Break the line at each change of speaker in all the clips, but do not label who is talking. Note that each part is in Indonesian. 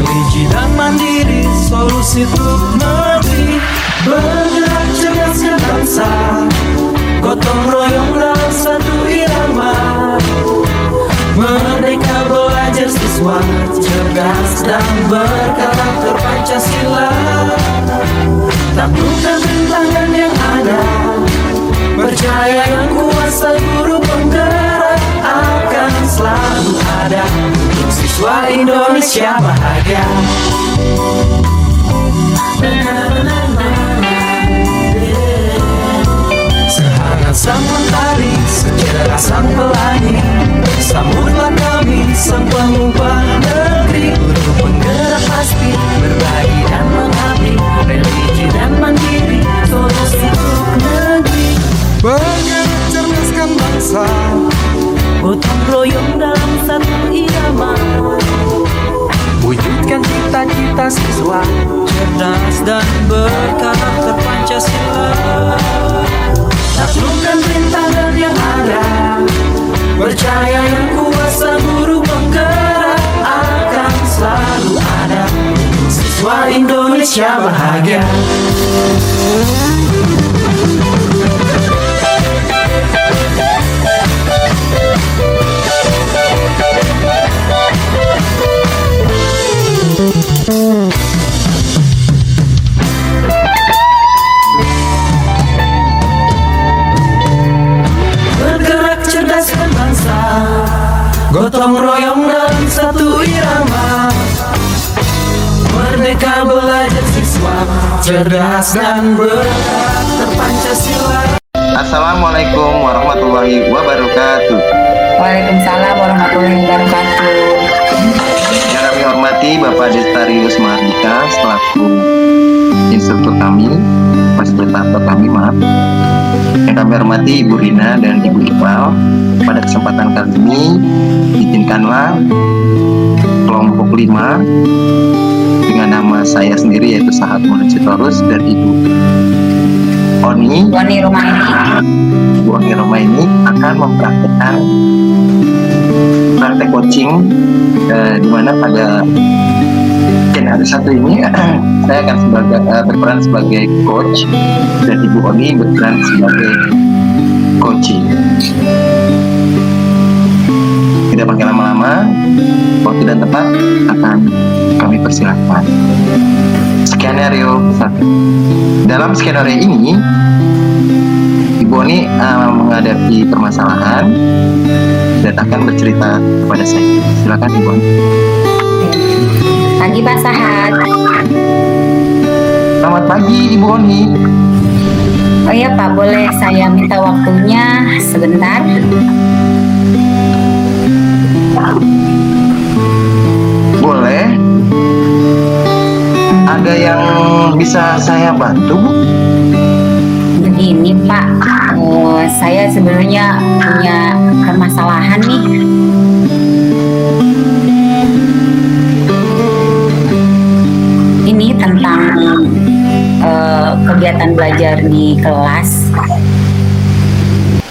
religi dan mandiri, solusi untuk negeri. Bergerak cerdaskan bangsa, gotong royong dalam satu irama. Merdeka belajar siswa, cerdas dan berkarakter Pancasila. Taklukkan rintangan yang ada, percaya yang kuasa guru penggerak akan selalu ada untuk siswa Indonesia bahagia. Sehangat sang mentari, secerah sang pelangi, sambutlah kami sang pengubah negeri. Guru penggerak pasti berbagi dan mengabdi, religi dan mandiri, solusi untuk negeri.
Bergerak cerdaskan bangsa,
gotong royong dalam satu irama. Wujudkan cita-cita siswa, cerdas dan berkarakter Pancasila. Taklukkan rintangan yang ada, percaya yang kuasa guru penggerak akan selalu ada untuk siswa Indonesia bahagia. Bergerak cerdaskan bangsa, gotong royong dalam satu irama. Merdeka belajar siswa, cerdas dan berkarakter Pancasila.
Assalamualaikum warahmatullahi wabarakatuh.
Waalaikumsalam warahmatullahi wabarakatuh.
Yang kami hormati Bapak Destarius Mahardika selaku instruktur kami, fasilitator kami, maaf. Yang kami hormati Ibu Rina dan Ibu Iqbal. Pada kesempatan kali ini izinkanlah kelompok 5 dengan nama saya sendiri yaitu Sahat Monocetorus dan Ibu Oni Romaini akan mempraktekkan praktek coaching di mana pada skenario satu ini saya akan berperan sebagai coach dan Ibu Oni berperan sebagai coaching. Tidak pakai lama-lama, waktu dan tempat akan kami persilahkan. Skenario 1. Dalam skenario ini Ibu Oni menghadapi permasalahan dan akan bercerita kepada saya. Silakan Ibu Oni.
Pagi Pak Sahat.
Selamat pagi Ibu Oni.
Oh iya Pak, boleh saya minta waktunya sebentar?
Boleh. Ada yang bisa saya bantu, Bu?
Begini Pak, saya sebenarnya punya permasalahan nih. Ini tentang kegiatan belajar di kelas.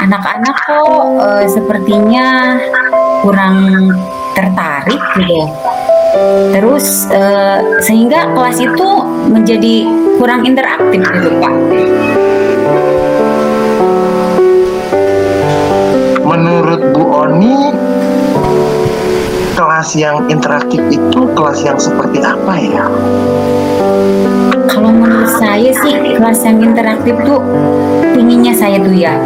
Anak-anak kok sepertinya kurang tertarik gitu. Terus sehingga kelas itu menjadi kurang interaktif gitu Pak.
Menurut Bu Oni, kelas yang interaktif itu kelas yang seperti apa ya?
Kalau menurut saya sih kelas yang interaktif tuh pinginnya saya tuh ya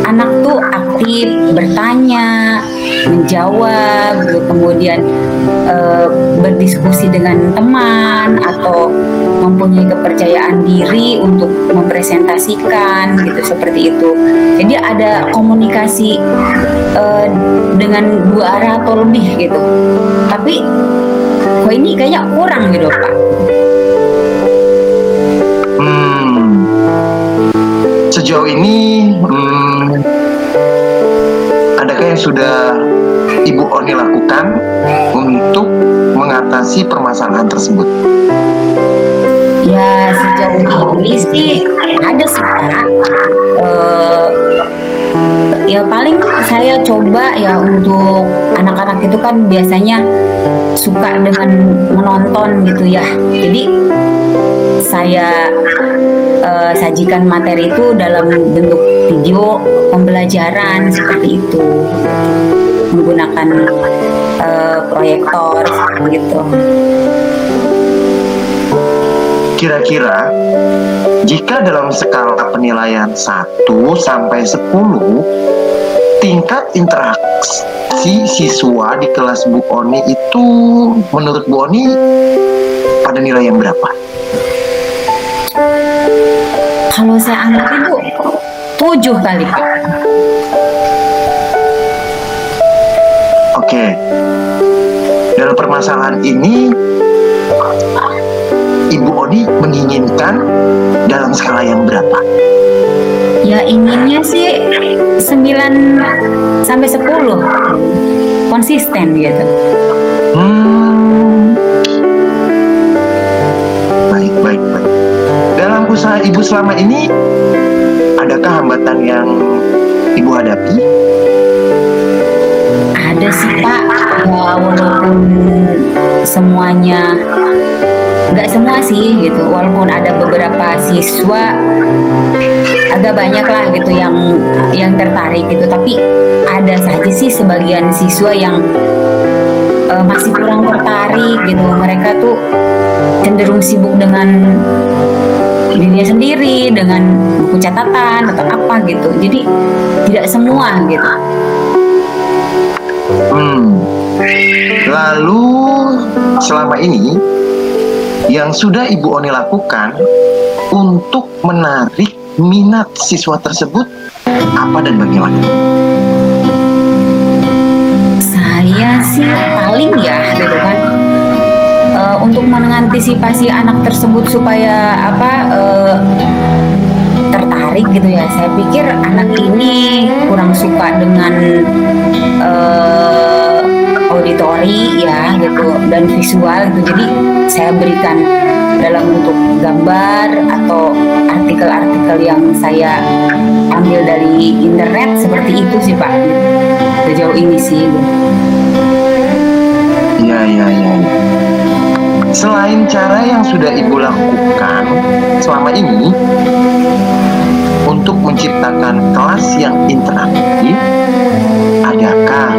anak tuh aktif, bertanya, menjawab, gitu. Kemudian berdiskusi dengan teman atau mempunyai kepercayaan diri untuk mempresentasikan gitu, seperti itu. Jadi ada komunikasi dengan dua arah atau lebih gitu. Tapi kok ini kayaknya kurang gitu Pak.
Sejauh ini adakah yang sudah Ibu Oni lakukan untuk mengatasi permasalahan tersebut?
Ya sejauh ini sih ada sih Pak. Ya paling saya coba ya untuk anak-anak itu kan biasanya suka dengan menonton gitu ya. Jadi saya sajikan materi itu dalam bentuk video pembelajaran seperti itu, menggunakan proyektor gitu.
Kira-kira jika dalam skala penilaian 1 sampai 10, tingkat interaksi siswa di kelas Bu Oni itu menurut Bu Oni pada nilai yang berapa?
Kalau saya anggap itu 7 kali Pak.
Oke. Dalam permasalahan ini Ibu Oni menginginkan dalam skala yang berapa?
Ya inginnya sih 9 sampai 10 konsisten gitu.
Baik. Dalam usaha Ibu selama ini, adakah hambatan yang Ibu hadapi?
Ada sih Pak, ya, walaupun semuanya, nggak semua sih gitu, walaupun ada beberapa siswa agak banyak lah gitu yang tertarik gitu, tapi ada saja sih sebagian siswa yang masih kurang tertarik gitu. Mereka tuh cenderung sibuk dengan dirinya sendiri, dengan buku catatan atau apa gitu. Jadi tidak semua gitu.
Lalu selama ini yang sudah Ibu Oni lakukan untuk menarik minat siswa tersebut apa dan bagaimana?
Saya sih paling ya gitu kan, untuk mengantisipasi anak tersebut supaya tertarik gitu ya. Saya pikir anak ini kurang suka dengan auditori ya gitu dan visual gitu. Jadi saya berikan dalam bentuk gambar atau artikel-artikel yang saya ambil dari internet, seperti itu sih Pak. Sejauh ini sih.
Ya. Selain cara yang sudah Ibu lakukan selama ini untuk menciptakan kelas yang interaktif, adakah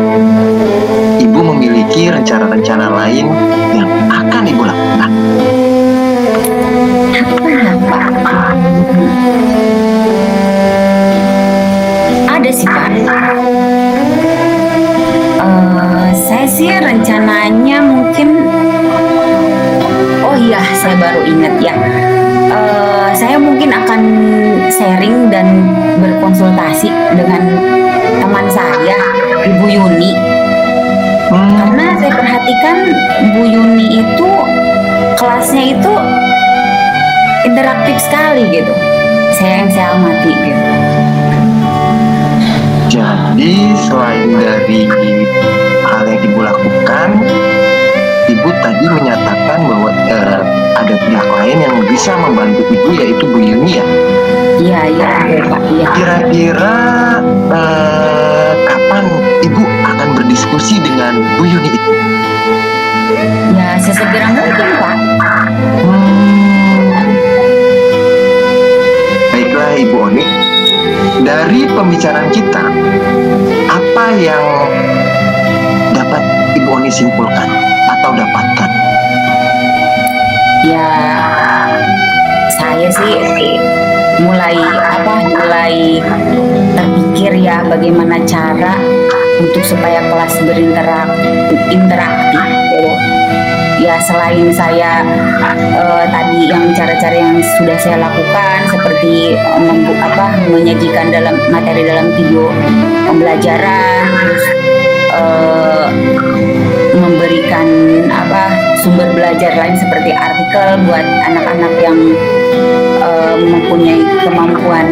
Ibu memiliki rencana-rencana lain yang akan Ibu lakukan?
Ada sih Pak. Saya sih rencananya mungkin, oh iya saya baru ingat ya, saya mungkin akan sharing dan berkonsultasi dengan teman saya, Ibu Yuni. Karena saya perhatikan Bu Yuni itu kelasnya itu interaktif sekali gitu. Saya amati gitu.
Jadi selain dari hal yang Ibu lakukan, Ibu tadi menyatakan bahwa ada pihak lain yang bisa membantu Ibu, yaitu Bu Yuni ya?
Iya Pak. Iya.
Kira-kira kapan Ibu akan berdiskusi dengan Bu Yuni itu?
Ya sesegera mungkin Pak.
Baiklah Ibu Oni, dari pembicaraan kita, apa yang dapat Ibu Oni simpulkan atau dapatkan?
Ya saya sih mulai terpikir ya bagaimana cara untuk supaya kelas interaktif gitu. Ya selain saya tadi yang cara-cara yang sudah saya lakukan seperti menyajikan dalam materi dalam video pembelajaran, terus memberikan sumber belajar lain seperti artikel buat anak-anak yang mempunyai kemampuan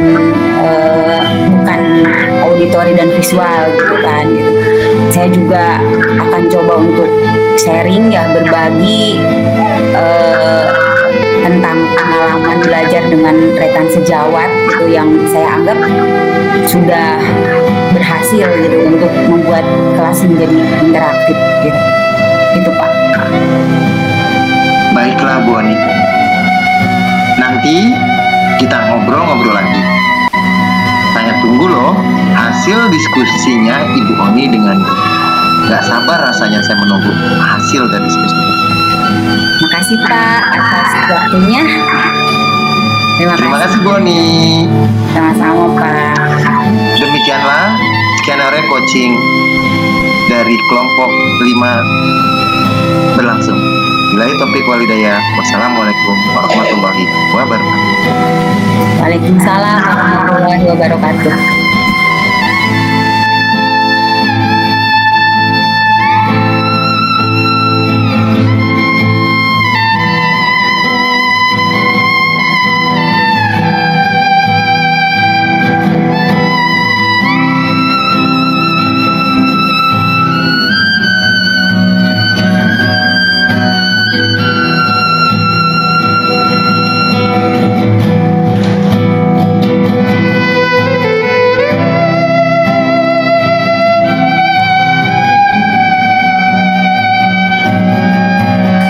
bukan auditori dan visual gitu kan gitu. Saya juga akan coba untuk sharing ya, berbagi tentang pengalaman belajar dengan rekan sejawat gitu yang saya anggap sudah berhasil gitu untuk membuat kelas menjadi interaktif gitu. Itu Pak.
Hormati, kita ngobrol-ngobrol lagi. Saya tunggu loh hasil diskusinya Ibu Oni dengan gak sabar rasanya saya menunggu hasil dari diskusi.
Makasih Pak atas waktunya.
Terima kasih Bu Oni.
Sama-sama Pak.
Demikianlah sekian hari coaching dari kelompok 5 berlangsung. Bila topik walidayah. Wassalamualaikum warahmatullahi wabarakatuh.
Waalaikumsalam warahmatullahi wabarakatuh.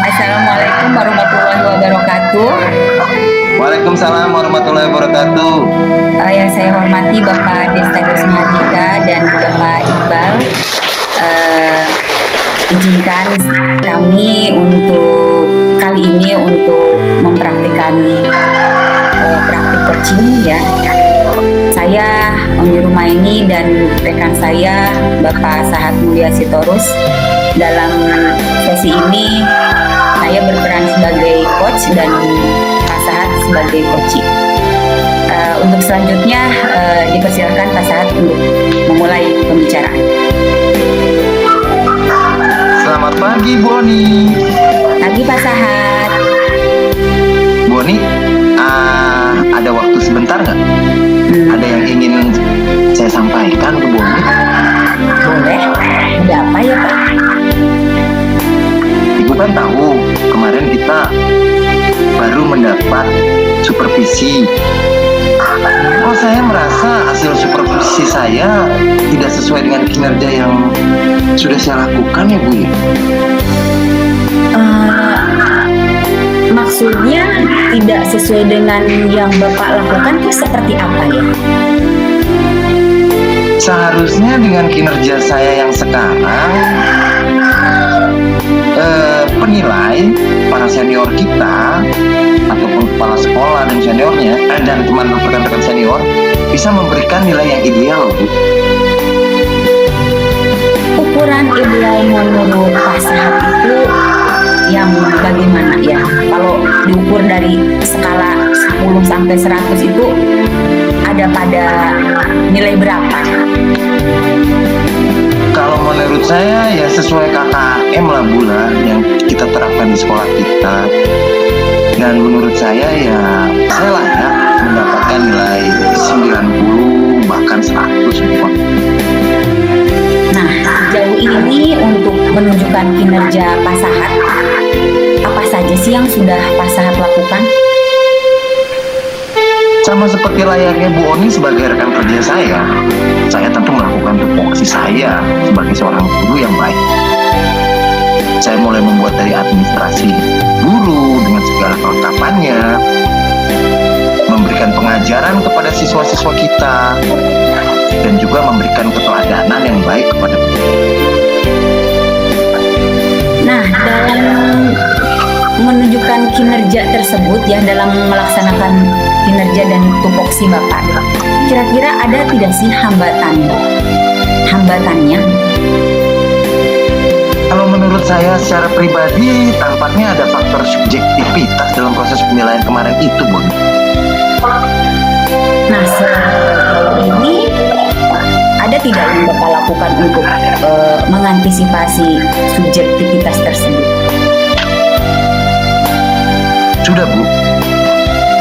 Assalamualaikum warahmatullahi wabarakatuh.
Waalaikumsalam warahmatullahi wabarakatuh.
Yang saya hormati Bapak Destarius Mahardika dan Bapak Iqbal, izinkan kami untuk kali ini untuk mempraktikkan praktik coaching ya. Saya Oni Rumaini dan rekan saya Bapak Sahat Mulia Sitorus. Dalam sesi ini saya berperan sebagai coach dan Pak Sahat sebagai coaching. Untuk selanjutnya dipersilakan Pak Sahat untuk memulai pembicaraan.
Selamat pagi Bu Oni.
Pagi Pak Sahat.
Bu Oni, ada waktu sebentar nggak? Ada yang ingin saya sampaikan ke Bu Oni?
Boleh. Ada apa ya Pak?
Ibu kan tahu kemarin kita baru mendapat supervisi. Oh, saya merasa hasil supervisi saya tidak sesuai dengan kinerja yang sudah saya lakukan ya Bu ya.
Maksudnya tidak sesuai dengan yang Bapak lakukan itu seperti apa ya?
Seharusnya dengan kinerja saya yang sekarang, penilai para senior kita ataupun kepala sekolah dan seniornya dan teman-teman rekan-rekan senior bisa memberikan nilai yang ideal, Bu.
Ukuran ideal menurut Pak Sahat itu yang bagaimana ya? Kalau diukur dari skala 10 sampai 100 itu ada pada nilai berapa?
Kalau menurut saya ya sesuai KKM lah Bu lah yang kita terapkan di sekolah kita. Dan menurut saya ya saya layak mendapatkan nilai 90 bahkan 100 Bu.
Nah, sejauh ini untuk menunjukkan kinerja Pak Sahat, apa saja sih yang sudah Pak Sahat lakukan?
Sama seperti layaknya Bu Oni sebagai rekan kerja saya tentu melakukan tupoksi saya sebagai seorang guru yang baik. Saya mulai membuat dari administrasi guru dengan segala kelengkapannya, memberikan pengajaran kepada siswa-siswa kita, dan juga memberikan keteladanan yang baik kepada mereka.
Nah, dalam menunjukkan kinerja tersebut ya, dalam melaksanakan kinerja dan tupoksi Bapak, kira-kira ada tidak sih hambatannya?
Kalau menurut saya secara pribadi tampaknya ada faktor subjektivitas dalam proses penilaian kemarin itu, Bu.
Nah, sejauh ini ada tidak yang Bapak lakukan untuk mengantisipasi subjektivitas tersebut?
Sudah, Bu.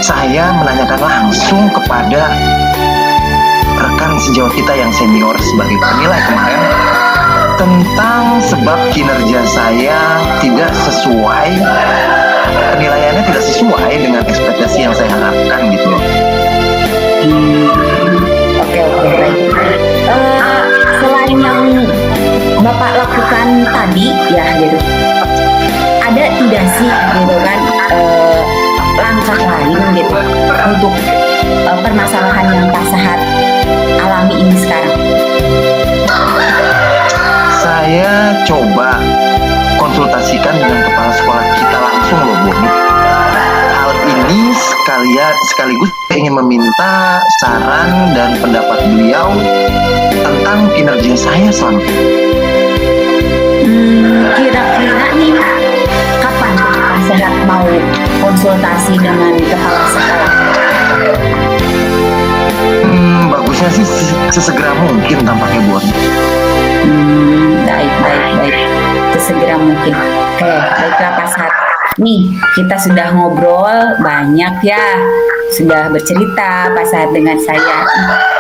Saya menanyakan langsung kepada rekan sejauh kita yang senior sebagai penilai kemarin tentang sebab kinerja saya tidak sesuai, penilaiannya tidak sesuai dengan ekspektasi yang saya harapkan gitu loh.
Oke, baik. Selain yang Bapak lakukan tadi ya gitu, ada tidak sih gitu kan sosok lain gitu untuk permasalahan yang Pak Sahat alami ini sekarang?
Saya coba konsultasikan dengan kepala sekolah kita langsung loh Bu. Hal ini sekaligus saya ingin meminta saran dan pendapat beliau tentang kinerja saya selama ini.
Kira-kira nih kapan Pak Sahat mau konsultasi dengan kepala sekolah?
Bagusnya sih sesegera mungkin tampaknya Bu.
Baik. Sesegera mungkin. Oke, baiklah Pak Sahat. Nih, kita sudah ngobrol banyak ya. Sudah bercerita Pak Sahat dengan saya.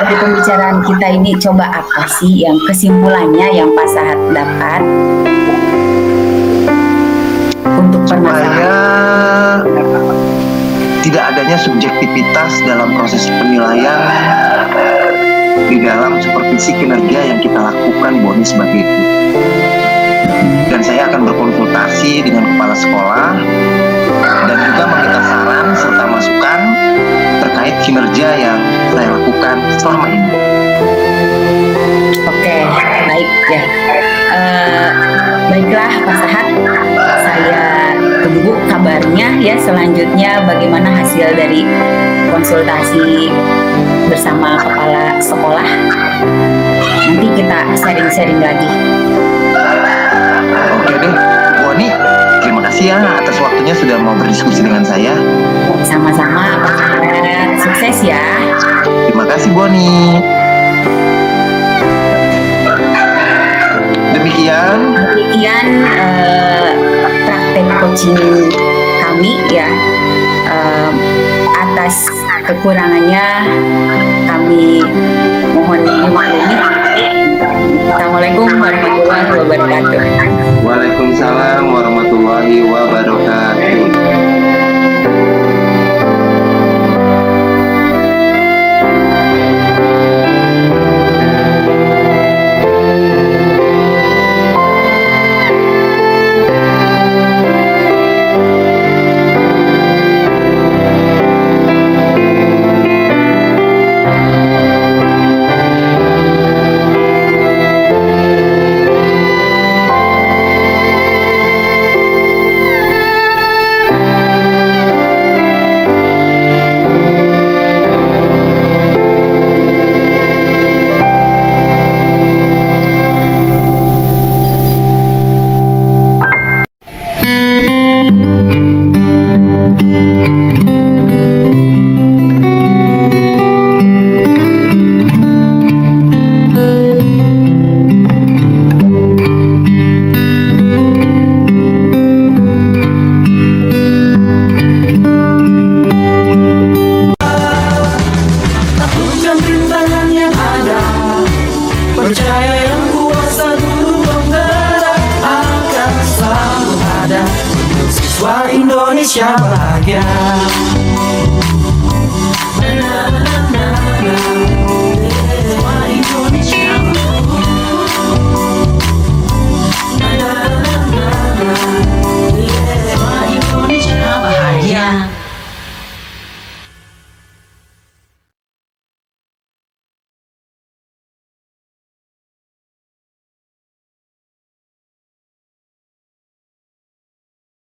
Dari pembicaraan kita ini coba apa sih yang kesimpulannya yang Pak Sahat dapat untuk permasalahan?
Supaya tidak adanya subjektivitas dalam proses penilaian di dalam supervisi kinerja yang kita lakukan Boni sebagai guru. Dan saya akan berkonsultasi dengan kepala sekolah dan juga meminta saran serta masukan terkait kinerja yang saya lakukan selama ini.
Oke, baik ya. Baiklah Pak Sahat, saya tunggu kabarnya ya selanjutnya bagaimana hasil dari konsultasi bersama kepala sekolah. Nanti kita sharing-sharing lagi.
Oke deh, Boni, terima kasih ya atas waktunya sudah mau berdiskusi dengan saya.
Sama-sama Pak Sahat, sukses ya.
Terima kasih Boni. Demikian
praktek coaching kami ya. Atas kekurangannya kami mohon dimaklumi. Assalamualaikum warahmatullahi wabarakatuh.
Waalaikumsalam warahmatullahi wabarakatuh.
Taklukkan rintangan yang ada, percaya yang kuasa guru penggerak akan selalu ada untuk siswa Indonesia bahagia.